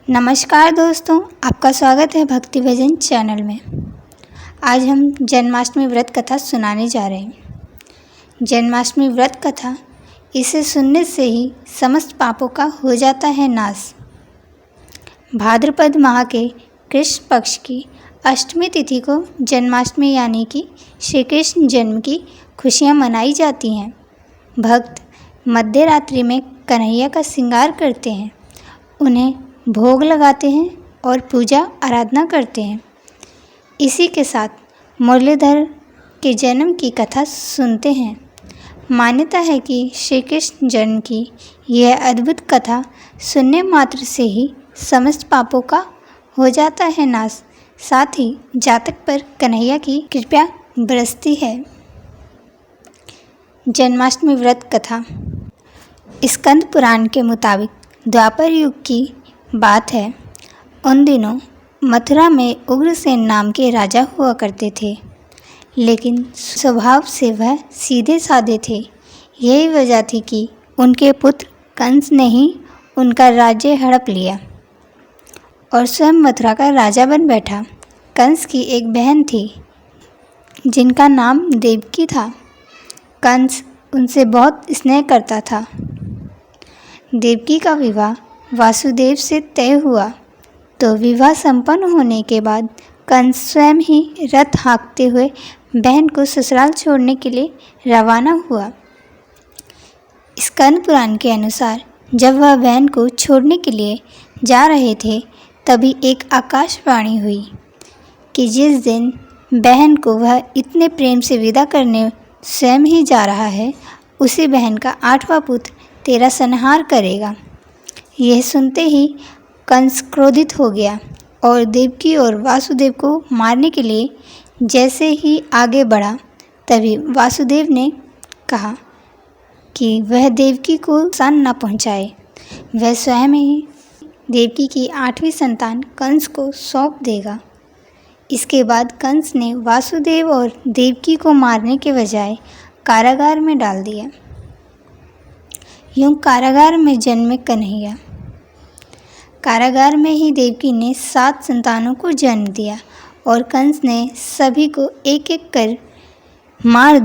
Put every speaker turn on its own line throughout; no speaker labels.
नमस्कार दोस्तों, आपका स्वागत है भक्ति भजन चैनल में। आज हम जन्माष्टमी व्रत कथा सुनाने जा रहे हैं। जन्माष्टमी व्रत कथा, इसे सुनने से ही समस्त पापों का हो जाता है नाश। भाद्रपद माह के कृष्ण पक्ष की अष्टमी तिथि को जन्माष्टमी यानी कि श्री कृष्ण जन्म की खुशियाँ मनाई जाती हैं। भक्त मध्य रात्रि में कन्हैया का श्रृंगार करते हैं, उन्हें भोग लगाते हैं और पूजा आराधना करते हैं। इसी के साथ मुरलीधर के जन्म की कथा सुनते हैं। मान्यता है कि श्री कृष्ण जन्म की यह अद्भुत कथा सुनने मात्र से ही समस्त पापों का हो जाता है नाश, साथ ही जातक पर कन्हैया की कृपा बरसती है। जन्माष्टमी व्रत कथा स्कंद पुराण के मुताबिक द्वापर युग की बात है। उन दिनों मथुरा में उग्रसेन नाम के राजा हुआ करते थे, लेकिन स्वभाव से वह सीधे साधे थे। यही वजह थी कि उनके पुत्र कंस ने ही उनका राज्य हड़प लिया और स्वयं मथुरा का राजा बन बैठा। कंस की एक बहन थी जिनका नाम देवकी था। कंस उनसे बहुत स्नेह करता था। देवकी का विवाह वासुदेव से तय हुआ तो विवाह संपन्न होने के बाद कंस स्वयं ही रथ हाँकते हुए बहन को ससुराल छोड़ने के लिए रवाना हुआ। स्कंद पुराण के अनुसार जब वह बहन को छोड़ने के लिए जा रहे थे, तभी एक आकाशवाणी हुई कि जिस दिन बहन को वह इतने प्रेम से विदा करने स्वयं ही जा रहा है, उसी बहन का 8वां पुत्र तेरा संहार करेगा। यह सुनते ही कंस क्रोधित हो गया और देवकी और वासुदेव को मारने के लिए जैसे ही आगे बढ़ा, तभी वासुदेव ने कहा कि वह देवकी को नुकसान न पहुंचाए। वह स्वयं ही देवकी की 8वीं संतान कंस को सौंप देगा। इसके बाद कंस ने वासुदेव और देवकी को मारने के बजाय कारागार में डाल दिया। यूं कारागार में जन्मे कन्हैया। कारागार में ही देवकी ने 7 संतानों को जन्म दिया और कंस ने सभी को एक एक करके मार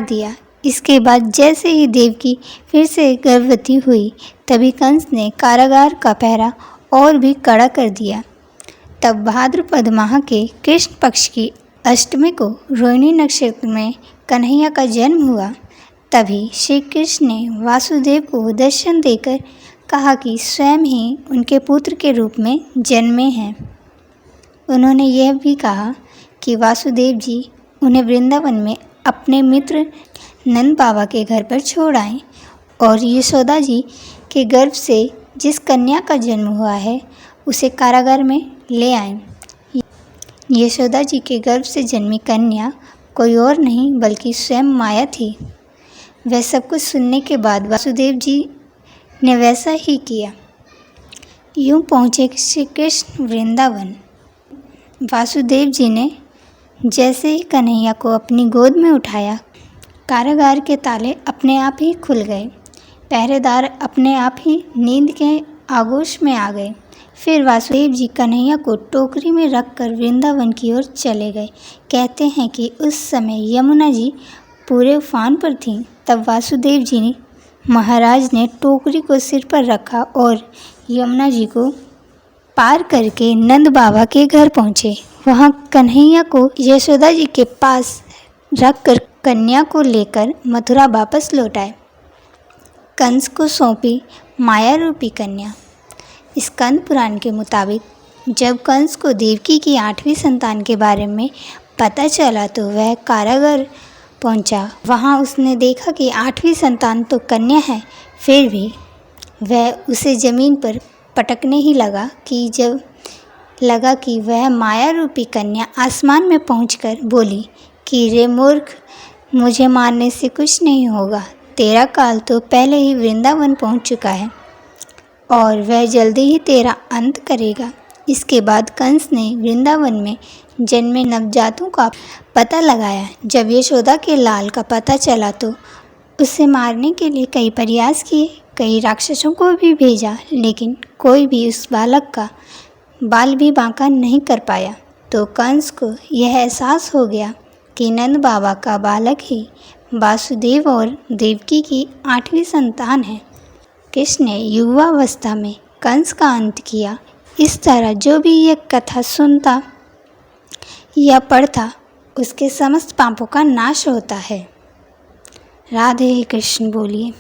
दिया। इसके बाद जैसे ही देवकी फिर से गर्भवती हुई, तभी कंस ने कारागार का पहरा और भी कड़ा कर दिया। तब भाद्रपद माह के कृष्ण पक्ष की अष्टमी को रोहिणी नक्षत्र में कन्हैया का जन्म हुआ। तभी श्री कृष्ण ने वासुदेव को दर्शन देकर कहा कि स्वयं ही उनके पुत्र के रूप में जन्मे हैं। उन्होंने यह भी कहा कि वासुदेव जी उन्हें वृंदावन में अपने मित्र नंद बाबा के घर पर छोड़ आएं और यशोदा जी के गर्भ से जिस कन्या का जन्म हुआ है, उसे कारागार में ले आएं। यशोदा जी के गर्भ से जन्मी कन्या कोई और नहीं बल्कि स्वयं माया थी। वह सब कुछ सुनने के बाद वासुदेव जी ने वैसा ही किया। यूं पहुँचे श्री कृष्ण वृंदावन। वासुदेव जी ने जैसे ही कन्हैया को अपनी गोद में उठाया, कारागार के ताले अपने आप ही खुल गए। पहरेदार अपने आप ही नींद के आगोश में आ गए। फिर वासुदेव जी कन्हैया को टोकरी में रखकर वृंदावन की ओर चले गए। कहते हैं कि उस समय यमुना जी पूरे उफान पर थीं। तब वासुदेव जी ने महाराज ने टोकरी को सिर पर रखा और यमुना जी को पार करके नंद बाबा के घर पहुँचे। वहाँ कन्हैया को यशोदा जी के पास रखकर कन्या को लेकर मथुरा वापस लौट आए। कंस को सौंपी माया रूपी कन्या। स्कंद पुराण के मुताबिक जब कंस को देवकी की 8वीं संतान के बारे में पता चला तो वह कारागार पहुंचा। वहां उसने देखा कि 8वीं संतान तो कन्या है, फिर भी वह उसे ज़मीन पर पटकने ही लगा कि जब लगा कि वह माया रूपी कन्या आसमान में पहुंचकर बोली कि रे मूर्ख, मुझे मारने से कुछ नहीं होगा। तेरा काल तो पहले ही वृंदावन पहुंच चुका है और वह जल्दी ही तेरा अंत करेगा। इसके बाद कंस ने वृंदावन में जन्मे नवजातों का पता लगाया। जब यशोदा के लाल का पता चला तो उसे मारने के लिए कई प्रयास किए। कई राक्षसों को भी भेजा, लेकिन कोई भी उस बालक का बाल भी बांका नहीं कर पाया। तो कंस को यह एहसास हो गया कि नंद बाबा का बालक ही वासुदेव और देवकी की 8वीं संतान है। कृष्ण ने युवावस्था में कंस का अंत किया। इस तरह जो भी यह कथा सुनता या पढ़ता, उसके समस्त पापों का नाश होता है। राधे कृष्ण बोलिए।